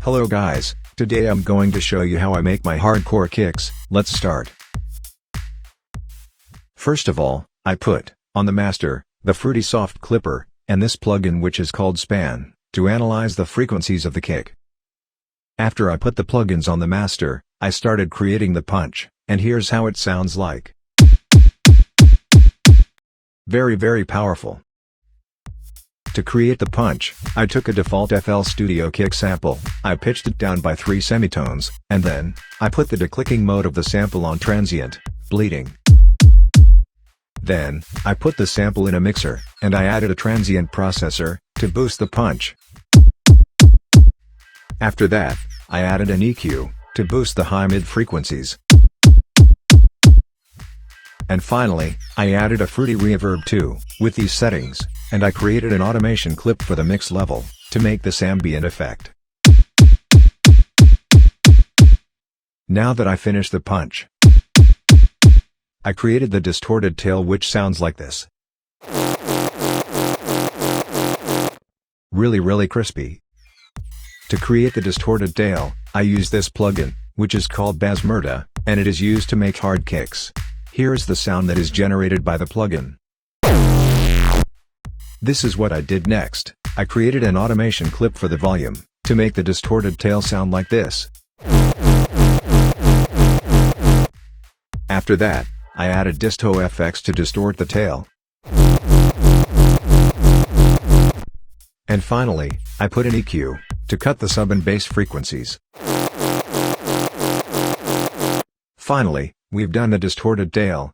Hello guys, today I'm going to show you how I make my hardcore kicks. Let's start. First of all, I put, on the master, the Fruity Soft Clipper, and this plugin which is called Span, to analyze the frequencies of the kick. After I put the plugins on the master, I started creating the punch, and here's how it sounds like. Very powerful. To create the punch, I took a default FL Studio kick sample, I pitched it down by 3 semitones, and then, I put the declicking mode of the sample on transient, bleeding. Then, I put the sample in a mixer, and I added a transient processor, to boost the punch. After that, I added an EQ, to boost the high-mid frequencies. And finally, I added a fruity reverb too, with these settings, and I created an automation clip for the mix level, to make this ambient effect. Now that I finished the punch, I created the distorted tail which sounds like this. Really crispy. To create the distorted tail, I use this plugin, which is called Bassmurda, and it is used to make hard kicks. Here is the sound that is generated by the plugin. This is what I did next. I created an automation clip for the volume, to make the distorted tail sound like this. After that, I added Disto FX to distort the tail. And finally, I put an EQ, to cut the sub and bass frequencies. Finally, we've done the distorted tail.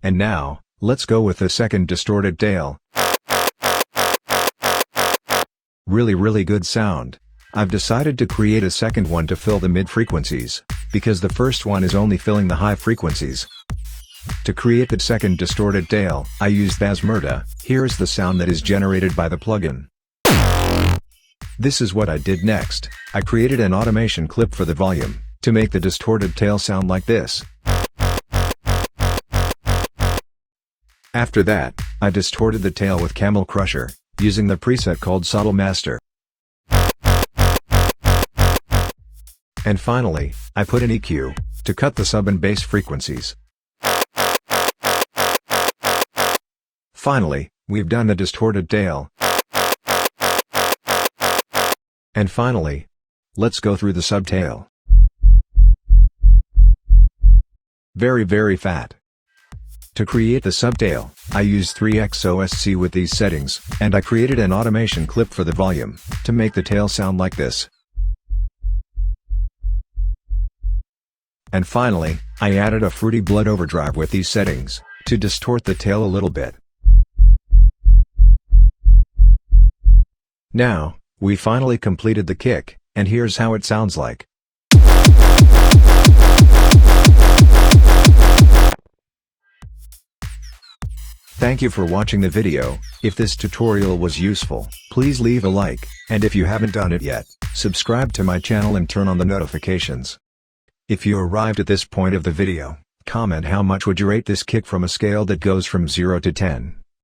And now, let's go with the second distorted tail. Really good sound. I've decided to create a second one to fill the mid frequencies, because the first one is only filling the high frequencies. To create the second distorted tail, I used Bassmurda. Here is the sound that is generated by the plugin. This is what I did next. I created an automation clip for the volume, to make the distorted tail sound like this. After that, I distorted the tail with Camel Crusher, using the preset called Subtle Master. And finally, I put an EQ, to cut the sub and bass frequencies. Finally, we've done the distorted tail. And finally, let's go through the subtail. Very fat. To create the subtail, I used 3XOSC with these settings, and I created an automation clip for the volume, to make the tail sound like this. And finally, I added a fruity blood overdrive with these settings, to distort the tail a little bit. Now, we finally completed the kick, and here's how it sounds like. Thank you for watching the video. If this tutorial was useful, please leave a like, and if you haven't done it yet, subscribe to my channel and turn on the notifications. If you arrived at this point of the video, comment how much would you rate this kick from a scale that goes from 0 to 10.